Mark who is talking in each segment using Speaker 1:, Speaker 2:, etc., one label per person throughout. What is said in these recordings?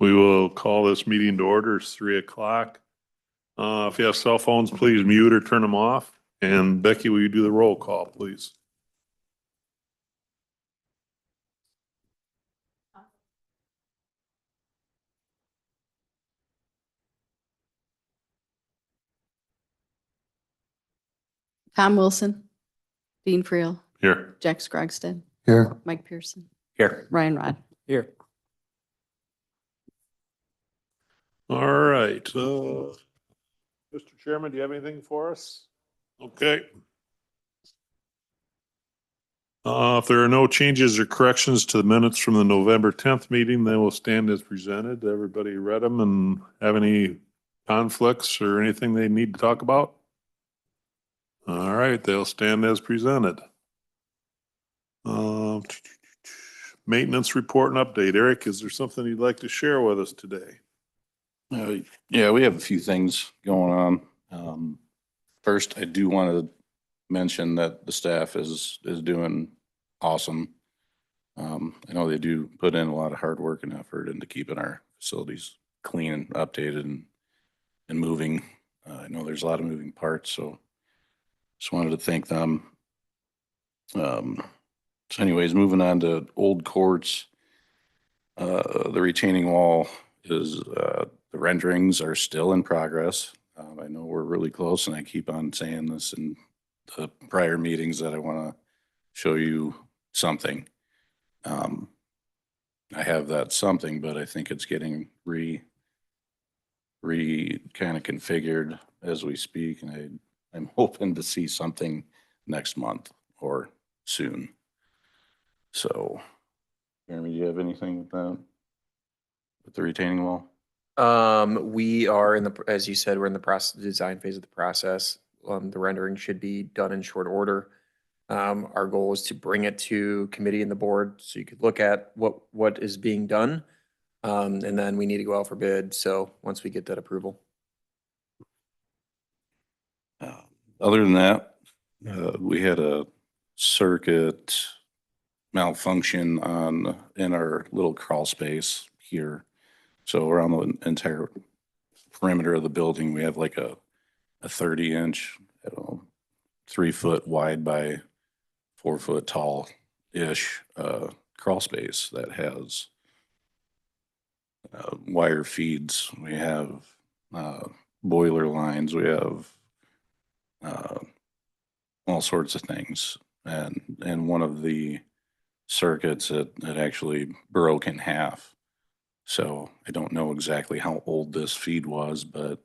Speaker 1: We will call this meeting to order. It's 3:00. If you have cell phones, please mute or turn them off. And Becky, will you do the roll call, please?
Speaker 2: Tom Wilson, Dean Friel,
Speaker 1: Here.
Speaker 2: Jack Scrogsted,
Speaker 3: Here.
Speaker 2: Mike Pearson,
Speaker 3: Here.
Speaker 2: Ryan Rod.
Speaker 3: Here.
Speaker 1: All right. Mr. Chairman, do you have anything for us? Okay. If there are no changes or corrections to the minutes from the November 10th meeting, they will stand as presented. Everybody read them and have any conflicts or anything they need to talk about? All right, they'll stand as presented. Maintenance report and update. Eric, is there something you'd like to share with us today?
Speaker 4: Yeah, we have a few things going on. First, I do want to mention that the staff is doing awesome. I know they do put in a lot of hard work and effort into keeping our facilities clean and updated and moving. I know there's a lot of moving parts, so just wanted to thank them. So anyways, moving on to old courts. The retaining wall is, the renderings are still in progress. I know we're really close, and I keep on saying this in the prior meetings that I want to show you something. I have that something, but I think it's getting kind of configured as we speak, and I'm hoping to see something next month or soon. So, Jeremy, do you have anything with that? With the retaining wall?
Speaker 3: We are as you said, we're in the design phase of the process. The rendering should be done in short order. Our goal is to bring it to committee and the board so you could look at what is being done. And then we need to go out for bid. So once we get that approval.
Speaker 4: Other than that, we had a circuit malfunction in our little crawl space here. So around the entire perimeter of the building, we have like a 30-inch, 3-foot wide by 4-foot tall-ish crawl space that has wire feeds. We have boiler lines. We have all sorts of things. And one of the circuits, it actually broke in half. So I don't know exactly how old this feed was, but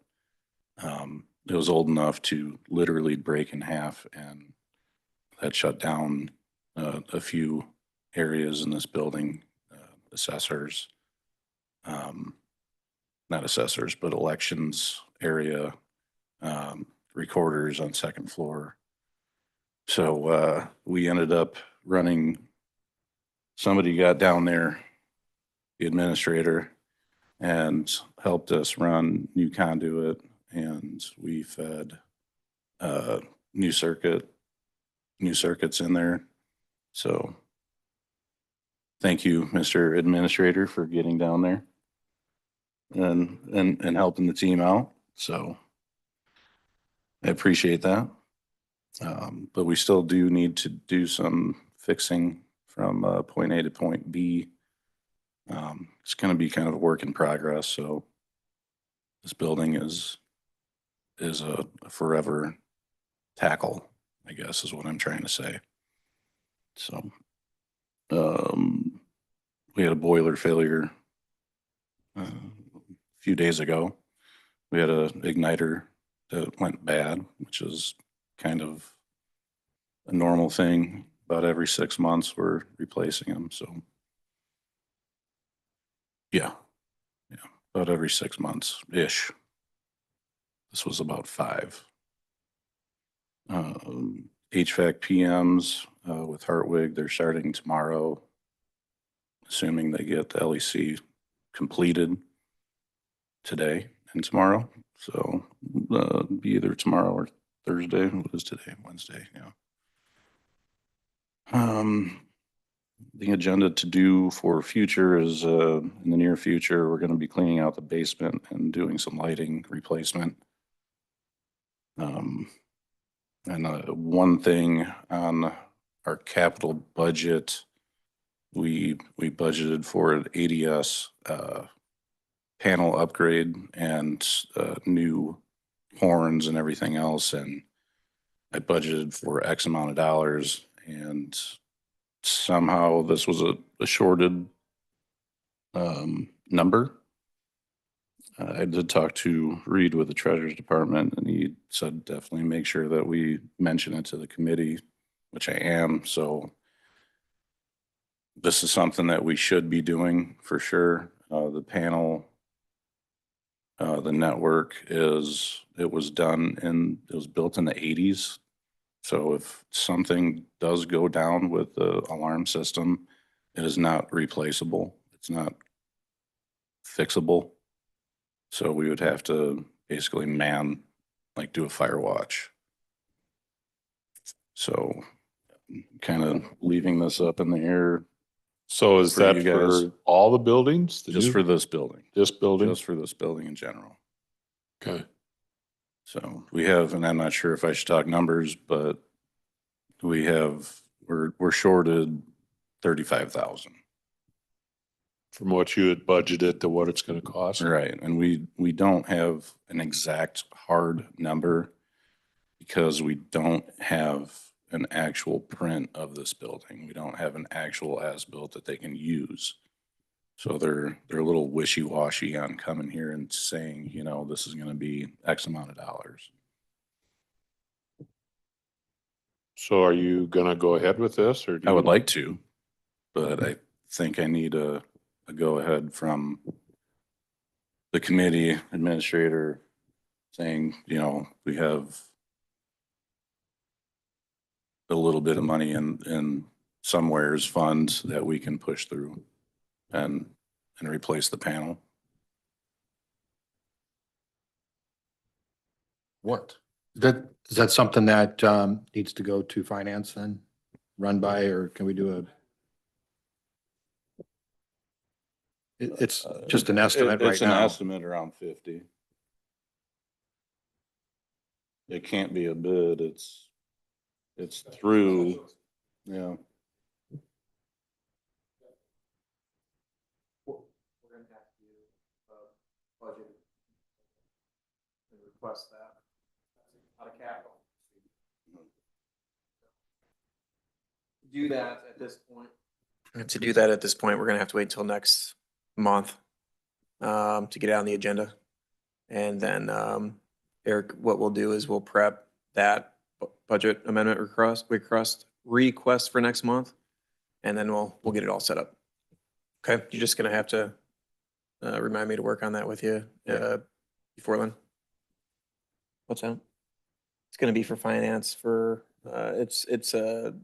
Speaker 4: it was old enough to literally break in half, and that shut down a few areas in this building, assessors, not assessors, but elections area, recorders on second floor. So we ended up running, somebody got down there, the administrator, and helped us run new conduit, and we fed new circuits in there. So thank you, Mr. Administrator, for getting down there and helping the team out. So I appreciate that. But we still do need to do some fixing from point A to point B. It's going to be kind of a work in progress. So this building is a forever tackle, I guess is what I'm trying to say. So we had a boiler failure a few days ago. We had an igniter that went bad, which is kind of a normal thing. About every 6 months we're replacing them. So yeah, about every 6 months ish. This was about 5. HVAC PMs with Hartwig, they're starting tomorrow, assuming they get the LEC completed today and tomorrow. So be either tomorrow or Thursday. What is today? Wednesday. Yeah. The agenda to do for future is, in the near future, we're going to be cleaning out the basement and doing some lighting replacement. And one thing on our capital budget, we budgeted for an ADS panel upgrade and new horns and everything else. And I budgeted for X amount of dollars, and somehow this was a shorted number. I did talk to Reed with the Treasurer's Department, and he said definitely make sure that we mention it to the committee, which I am. So this is something that we should be doing for sure. The panel, the network it was built in the 80s. So if something does go down with the alarm system, it is not replaceable. It's not fixable. So we would have to basically do a fire watch. So kind of leaving this up in the air
Speaker 1: So is
Speaker 4: For
Speaker 1: that
Speaker 4: you guys.
Speaker 1: for all the buildings? The
Speaker 4: just
Speaker 1: new-
Speaker 4: for this building,
Speaker 1: This building?
Speaker 4: just for this building in general.
Speaker 1: Okay.
Speaker 4: So we have, and I'm not sure if I should talk numbers, but we're shorted 35,000.
Speaker 1: From what you had budgeted to what it's gonna cost?
Speaker 4: Right, and we don't have an exact hard number because we don't have an actual print of this building. We don't have an actual as-built that they can use. So they're a little wishy-washy on coming here and saying, this is gonna be X amount of dollars.
Speaker 1: So are you gonna go ahead with this or? do
Speaker 4: I
Speaker 1: you-
Speaker 4: would like to, but I think I need a go-ahead from the committee administrator saying, we have a little bit of money in somewheres funds that we can push through and replace the panel.
Speaker 5: What? Is that something that needs to go to finance and run by, or can we do it's just an estimate right
Speaker 4: It's an
Speaker 5: now.
Speaker 4: estimate around 50. It can't be a bid, it's through, yeah.
Speaker 3: We're gonna have to do budget and request that out of capital. Do that at this point. To do that at this point, we're gonna have to wait until next month to get it on the agenda. And then Eric, what we'll do is we'll prep that budget amendment request for next month. And then we'll get it all set up. Okay, you're just gonna have to remind me to work on that with you before then. What's that? It's gonna be for finance for, it's a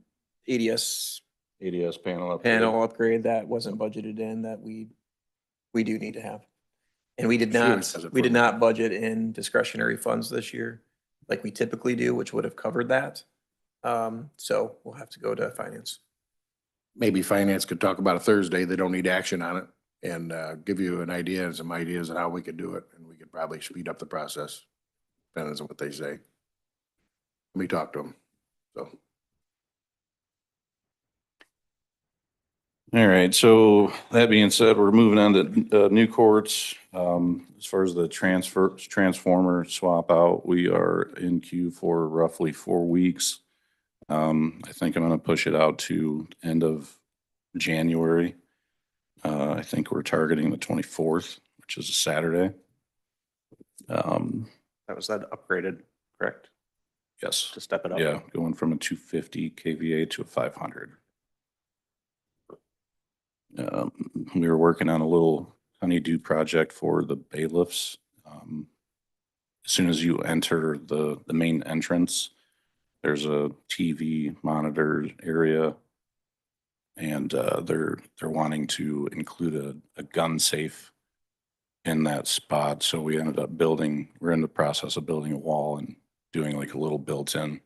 Speaker 3: ADS
Speaker 4: ADS panel upgrade.
Speaker 3: panel upgrade that wasn't budgeted in that we do need to have. And we did
Speaker 5: Sure,
Speaker 3: not,
Speaker 5: it says it
Speaker 3: we
Speaker 5: for
Speaker 3: did
Speaker 5: me.
Speaker 3: not budget in discretionary funds this year like we typically do, which would have covered that. So we'll have to go to finance.
Speaker 6: Maybe finance could talk about it Thursday. They don't need action on it and give you an idea and some ideas on how we could do it. And we could probably speed up the process, depending on what they say. Let me talk to them. So.
Speaker 4: All right, so that being said, we're moving on to new courts. As far as the transformer swap out, we are in queue for roughly 4 weeks. I think I'm gonna push it out to end of January. I think we're targeting the 24th, which is a Saturday.
Speaker 7: That was that upgraded, correct?
Speaker 4: Yes,
Speaker 7: To step it up?
Speaker 4: yeah, going from a 250 KVA to a 500. We were working on a little honeydew project for the bailiffs. As soon as you enter the main entrance, there's a TV monitor area. And they're wanting to include a gun safe in that spot. So we ended up we're in the process of building a wall and doing like a little built-in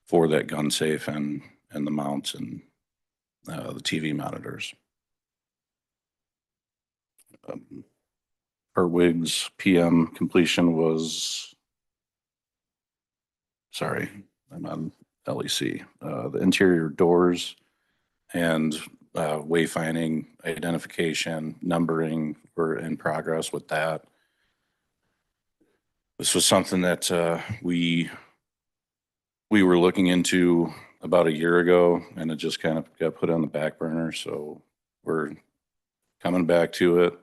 Speaker 4: for that gun safe and the mounts and the TV monitors. Per Wigs PM completion was, sorry, I'm on LEC. The interior doors and wayfinding, identification, numbering were in progress with that. This was something that we were looking into about a year ago, and it just kind of got put on the back burner. So we're coming back to it.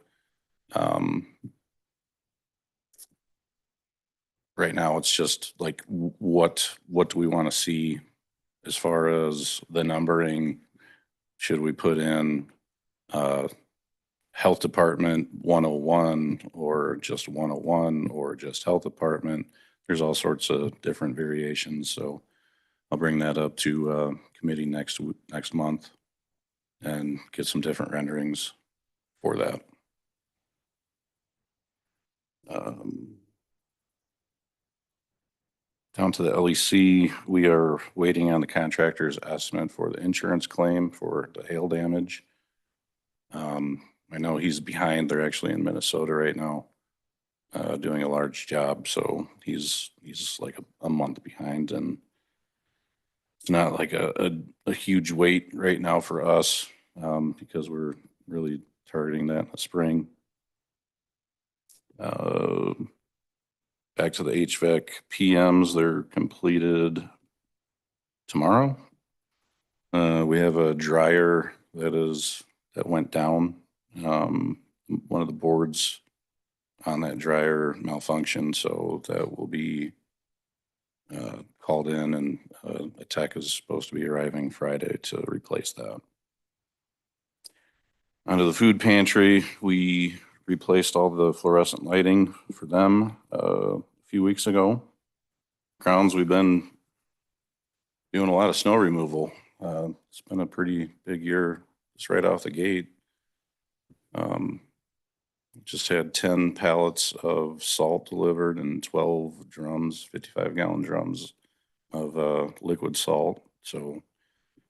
Speaker 4: Right now, it's just like, what do we want to see as far as the numbering? Should we put in Health Department 101 or just 101 or just Health Department? There's all sorts of different variations. So I'll bring that up to committee next month and get some different renderings for that. Down to the LEC, we are waiting on the contractor's estimate for the insurance claim for the hail damage. I know he's behind. They're actually in Minnesota right now, doing a large job. So he's like a month behind, and it's not like a huge wait right now for us, because we're really targeting that in the spring. Back to the HVAC PMs, they're completed tomorrow. We have a dryer that went down. One of the boards on that dryer malfunctioned, so that will be called in, and a tech is supposed to be arriving Friday to replace that. Onto the food pantry, we replaced all the fluorescent lighting for them a few weeks ago. Grounds, we've been doing a lot of snow removal. It's been a pretty big year just right off the gate. Just had 10 pallets of salt delivered and 12 drums, 55-gallon drums of liquid salt. So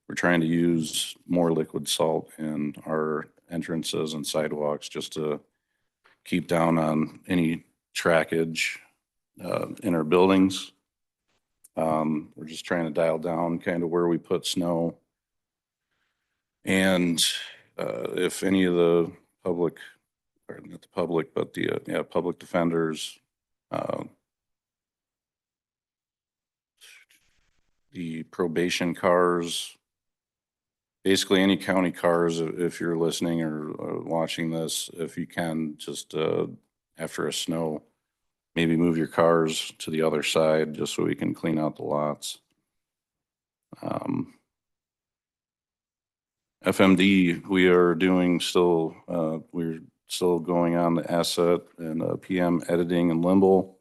Speaker 4: we're trying to use more liquid salt in our entrances and sidewalks just to keep down on any trackage in our buildings. We're just trying to dial down kind of where we put snow. And if any of the public, or not the public, but the public defenders, the probation cars, basically any county cars, if you're listening or watching this, if you can, just after a snow, maybe move your cars to the other side just so we can clean out the lots. FMD, we're still going on the asset and PM editing and Limble,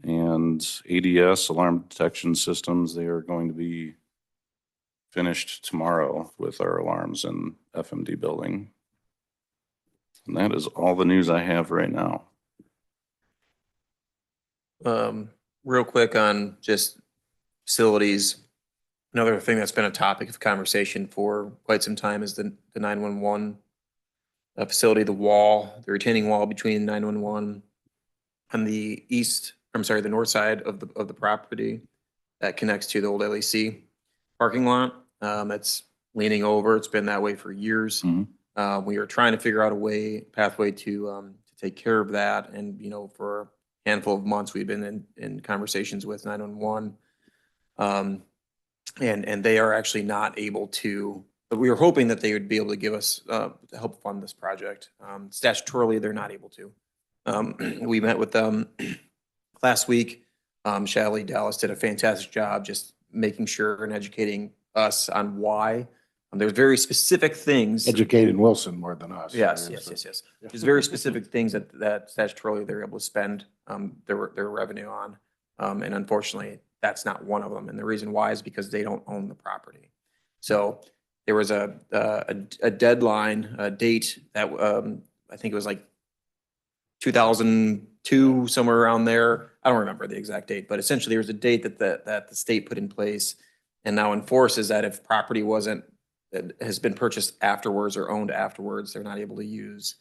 Speaker 4: and ADS, alarm detection systems. They are going to be finished tomorrow with our alarms in FMD building. And that is all the news I have right now.
Speaker 3: Real quick on just facilities. Another thing that's been a topic of conversation for quite some time is the 911 facility, the retaining wall between 911 and the north side of the property that connects to the old LEC parking lot. It's leaning over. It's been that way for years.
Speaker 4: Mhm.
Speaker 3: We are trying to figure out a pathway to take care of that. And, for a handful of months, we've been in conversations with 911. And they are actually not able to, but we were hoping that they would be able to give us, to help fund this project. Statutorily, they're not able to. We met with them last week. Shally Dallas did a fantastic job just making sure and educating us on why. There's very specific things.
Speaker 6: Educated Wilson more than us.
Speaker 3: Yes. There's very specific things that statutorily they're able to spend their revenue on. And unfortunately, that's not one of them. And the reason why is because they don't own the property. So there was a deadline, a date that I think it was like 2002, somewhere around there. I don't remember the exact date, but essentially there was a date that the state put in place and now enforces that if property wasn't that has been purchased afterwards or owned afterwards, they're not able to use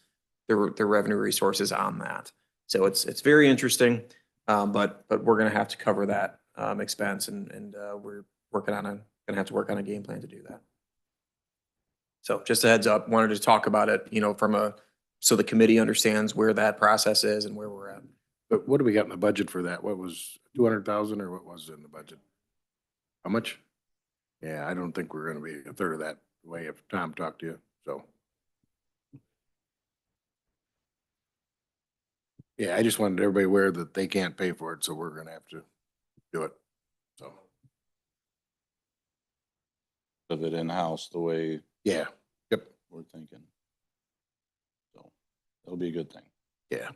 Speaker 3: their revenue resources on that. So it's very interesting, but we're gonna have to cover that expense, and we're gonna have to work on a game plan to do that. So just a heads up, wanted to talk about it, so the committee understands where that process is and where we're at.
Speaker 6: But what do we got in the budget for that? What was 200,000 or what was it in the budget? How much? Yeah, I don't think we're gonna be a third of that way if Tom talked to you, so. Yeah, I just wanted everybody aware that they can't pay for it, so we're gonna have to do it, so.
Speaker 4: Of it in-house the way
Speaker 6: Yeah, yep,
Speaker 4: we're thinking. So that'll be a good thing.
Speaker 6: yeah.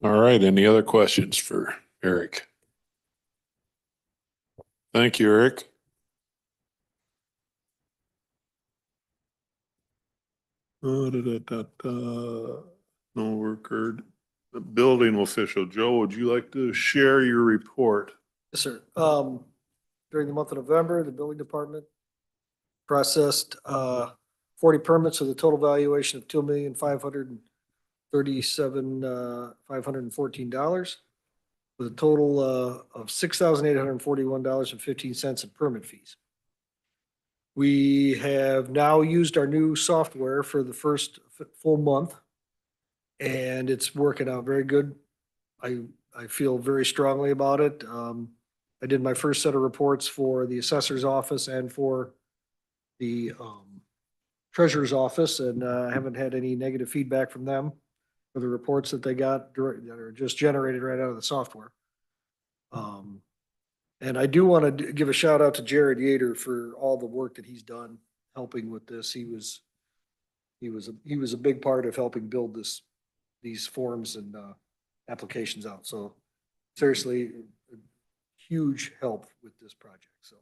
Speaker 1: All right, any other questions for Eric? Thank you, Eric. No work heard. The building official, Joe, would you like to share your report?
Speaker 8: Yes, sir. During the month of November, the building department processed 40 permits with a total valuation of $2,537,514 with a total of $6,841.15 in permit fees. We have now used our new software for the first full month, and it's working out very good. I feel very strongly about it. I did my first set of reports for the assessor's office and for the treasurer's office, and I haven't had any negative feedback from them for the reports that they got that are just generated right out of the software. And I do want to give a shout out to Jared Yater for all the work that he's done helping with this. He was a big part of helping build these forms and applications out. So seriously, huge help with this project. So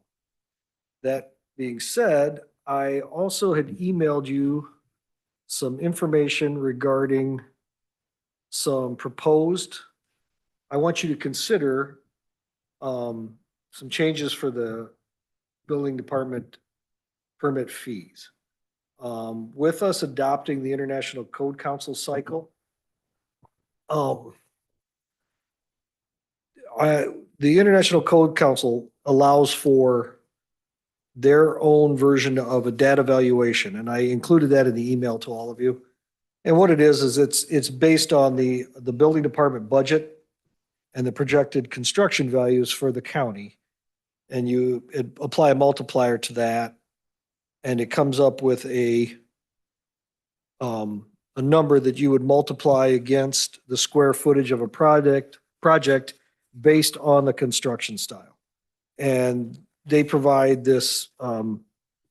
Speaker 8: that being said, I also had emailed you some information regarding some proposed, I want you to consider some changes for the building department permit fees. With us adopting the International Code Council cycle, the International Code Council allows for their own version of a data valuation, and I included that in the email to all of you. And what it is it's based on the building department budget and the projected construction values for the county. And you apply a multiplier to that, and it comes up with a number that you would multiply against the square footage of a project based on the construction style. And they provide this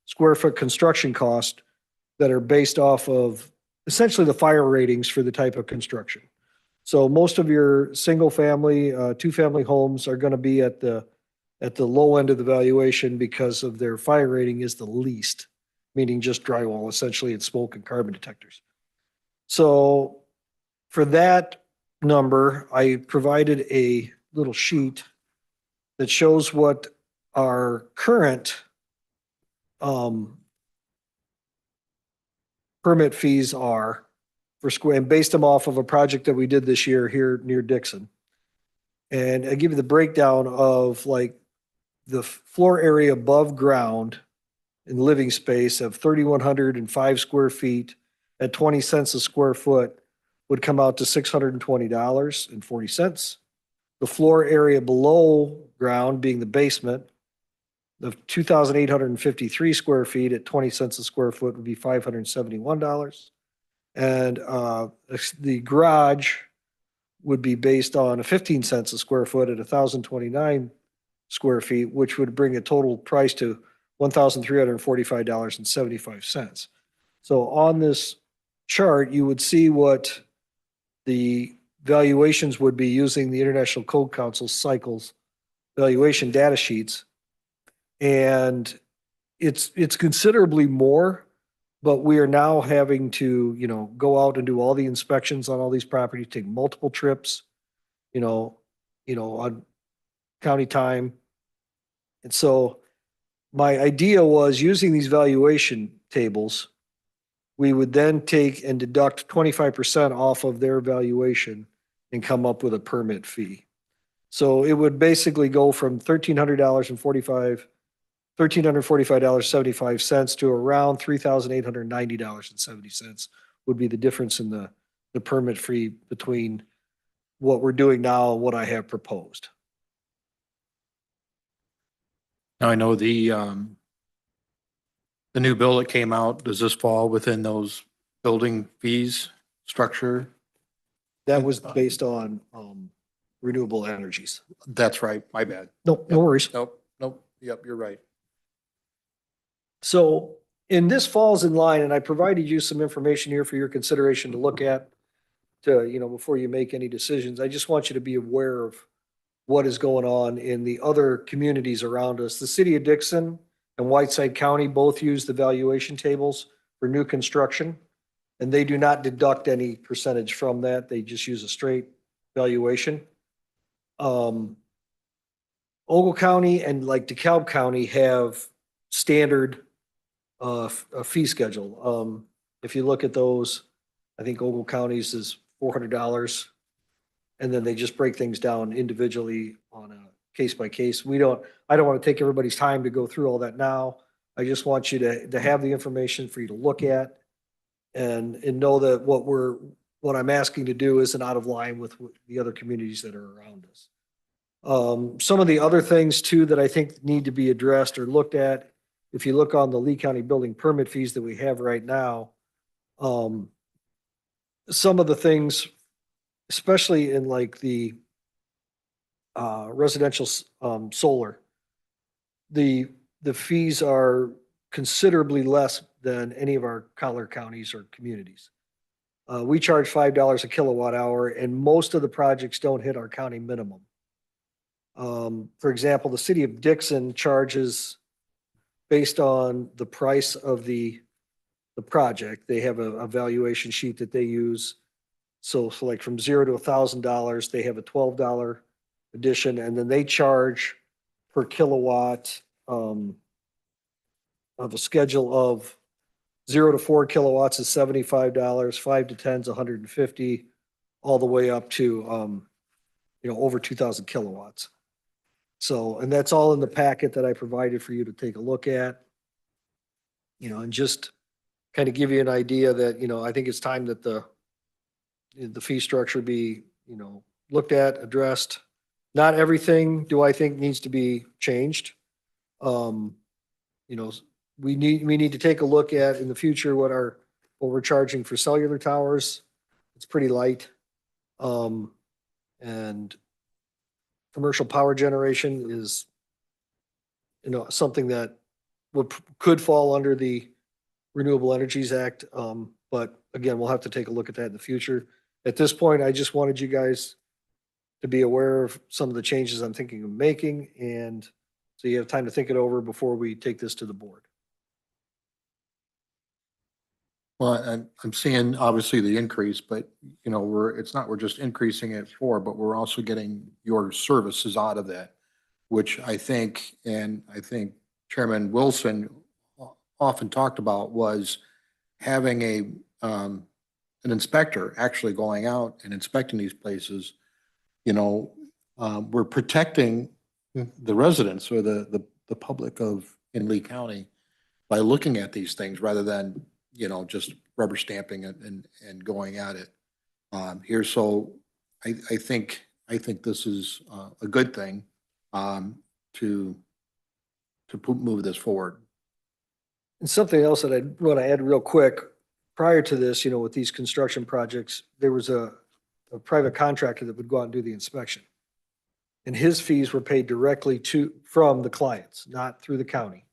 Speaker 8: square foot construction cost that are based off of essentially the fire ratings for the type of construction. So most of your single family, two family homes are going to be at the low end of the valuation because of their fire rating is the least, meaning just drywall essentially and smoke and carbon detectors. So for that number, I provided a little sheet that shows what our current permit fees are for square, and based them off of a project that we did this year here near Dixon. And I give you the breakdown of like the floor area above ground in living space of 3,105 square feet at 20 cents a square foot would come out to $620.40. The floor area below ground, being the basement, of 2,853 square feet at 20 cents a square foot would be $571. And the garage would be based on 15 cents a square foot at 1,029 square feet, which would bring a total price to $1,345.75. So on this chart, you would see what the valuations would be using the International Code Council cycles valuation data sheets. And it's considerably more, but we are now having to, go out and do all the inspections on all these properties, take multiple trips, on county time. And so my idea was using these valuation tables, we would then take and deduct 25% off of their valuation and come up with a permit fee. So it would basically go from $1,345.75 to around $3,890.70 would be the difference in the permit fee between what we're doing now and what I have proposed.
Speaker 5: Now I know the new bill that came out, does this fall within those building fees structure?
Speaker 8: That was based on renewable energies.
Speaker 5: That's right, my bad.
Speaker 8: No, no worries.
Speaker 5: Nope, yep, you're right.
Speaker 8: So, and this falls in line, and I provided you some information here for your consideration to look at before you make any decisions. I just want you to be aware of what is going on in the other communities around us. The city of Dixon and Whiteside County both use the valuation tables for new construction, and they do not deduct any percentage from that. They just use a straight valuation. Ogle County and like DeKalb County have standard a fee schedule. If you look at those, I think Ogle County's is $400. And then they just break things down individually on a case by case. I don't want to take everybody's time to go through all that now. I just want you to have the information for you to look at and know that what I'm asking to do isn't out of line with the other communities that are around us. Some of the other things too that I think need to be addressed or looked at, if you look on the Lee County building permit fees that we have right now, some of the things, especially in like the residential solar, the fees are considerably less than any of our collar counties or communities. We charge $5 a kilowatt hour, and most of the projects don't hit our county minimum. For example, the city of Dixon charges based on the price of the project. They have a valuation sheet that they use. So like from $0 to $1,000, they have a $12 addition, and then they charge per kilowatt of a schedule of 0 to 4 kilowatts is $75, 5 to 10 is $150, all the way up to over 2,000 kilowatts. So, and that's all in the packet that I provided for you to take a look at. And just kind of give you an idea that, I think it's time that the fee structure be, looked at, addressed. Not everything do I think needs to be changed. We need to take a look at in the future what we're charging for cellular towers. It's pretty light. And commercial power generation is, something that could fall under the Renewable Energies Act. But again, we'll have to take a look at that in the future. At this point, I just wanted you guys to be aware of some of the changes I'm thinking of making, and so you have time to think it over before we take this to the board.
Speaker 5: Well, I'm seeing obviously the increase, but we're just increasing it but we're also getting your services out of that, which I think Chairman Wilson often talked about was having an inspector actually going out and inspecting these places. We're protecting the residents or the public in Lee County by looking at these things rather than just rubber stamping it and going at it here. So I think this is a good thing to move this forward.
Speaker 8: And something else that I want to add real quick, prior to this, with these construction projects, there was a private contractor that would go out and do the inspection. And his fees were paid directly from the clients, not through the county.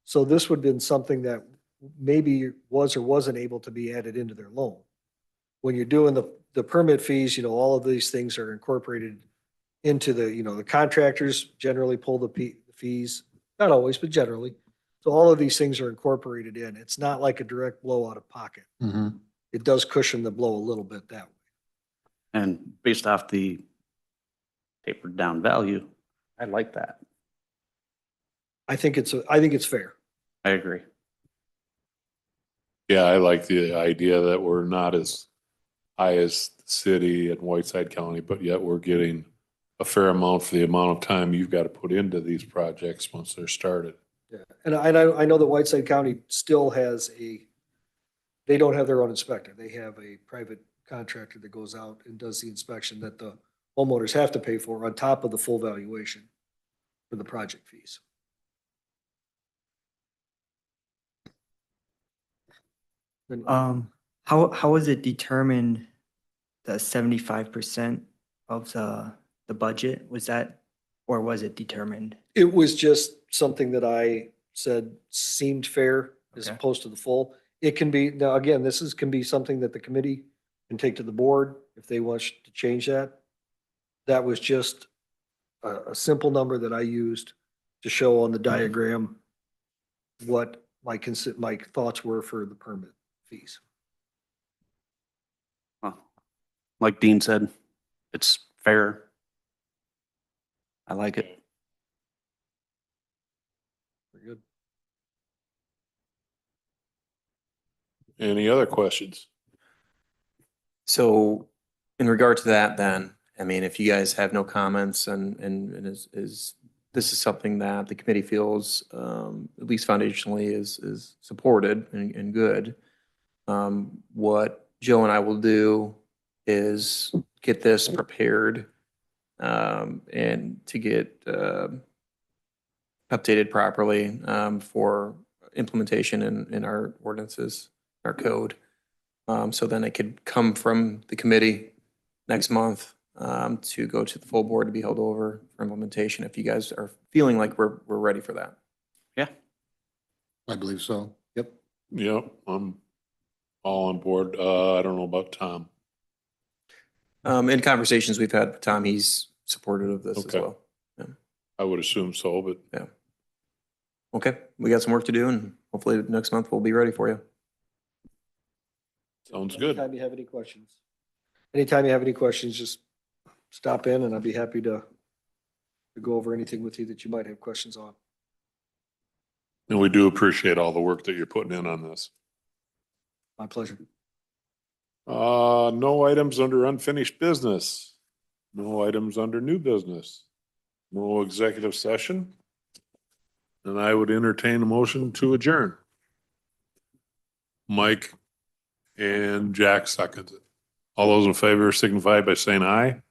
Speaker 8: So this would have been something that maybe was or wasn't able to be added into their loan. When you're doing the permit fees, all of these things are incorporated into the contractors generally pull the fees, not always, but generally. So all of these things are incorporated in. It's not like a direct blow out of pocket. It does cushion the blow a little bit that way.
Speaker 7: And based off the tapered down value, I like that.
Speaker 8: I think it's fair.
Speaker 7: I agree.
Speaker 1: Yeah, I like the idea that we're not as high as the city and Whiteside County, but yet we're getting a fair amount for the amount of time you've got to put into these projects once they're started.
Speaker 8: Yeah, and I know that Whiteside County still has they don't have their own inspector. They have a private contractor that goes out and does the inspection that the homeowners have to pay for on top of the full valuation for the project fees. Then-
Speaker 9: How was it determined that 75% of the budget was that, or was it determined?
Speaker 8: It was just something that I said seemed fair as
Speaker 9: Okay.
Speaker 8: opposed to the full. It can be, now again, can be something that the committee can take to the board if they want to change that. That was just a simple number that I used to show on the diagram what my thoughts were for the permit fees.
Speaker 7: Well, like Dean said, it's fair. I like it.
Speaker 8: Very good.
Speaker 1: Any other questions?
Speaker 3: So in regard to that, then, I mean, if you guys have no comments and this is something that the committee feels, at least foundationally is supported and good. What Joe and I will do is get this prepared, and to get, updated properly, for implementation in our ordinances, our code. So then it could come from the committee next month, to go to the full board to be held over for implementation, if you guys are feeling like we're ready for that.
Speaker 7: Yeah.
Speaker 5: I believe so. Yep.
Speaker 1: Yep, I'm all on board. I don't know about Tom.
Speaker 3: In conversations we've had with Tom, he's supportive of this as
Speaker 1: Okay.
Speaker 3: well.
Speaker 1: I would assume so, but
Speaker 3: Okay, we got some work to do, and hopefully next month we'll be ready for you.
Speaker 1: sounds good.
Speaker 8: Anytime you have any questions, just stop in and I'd be happy to go over anything with you that you might have questions on.
Speaker 1: And we do appreciate all the work that you're putting in on this.
Speaker 8: My pleasure.
Speaker 1: No items under unfinished business. No items under new business. No executive session. And I would entertain a motion to adjourn. Mike and Jack seconds it. All those in favor signify by saying aye.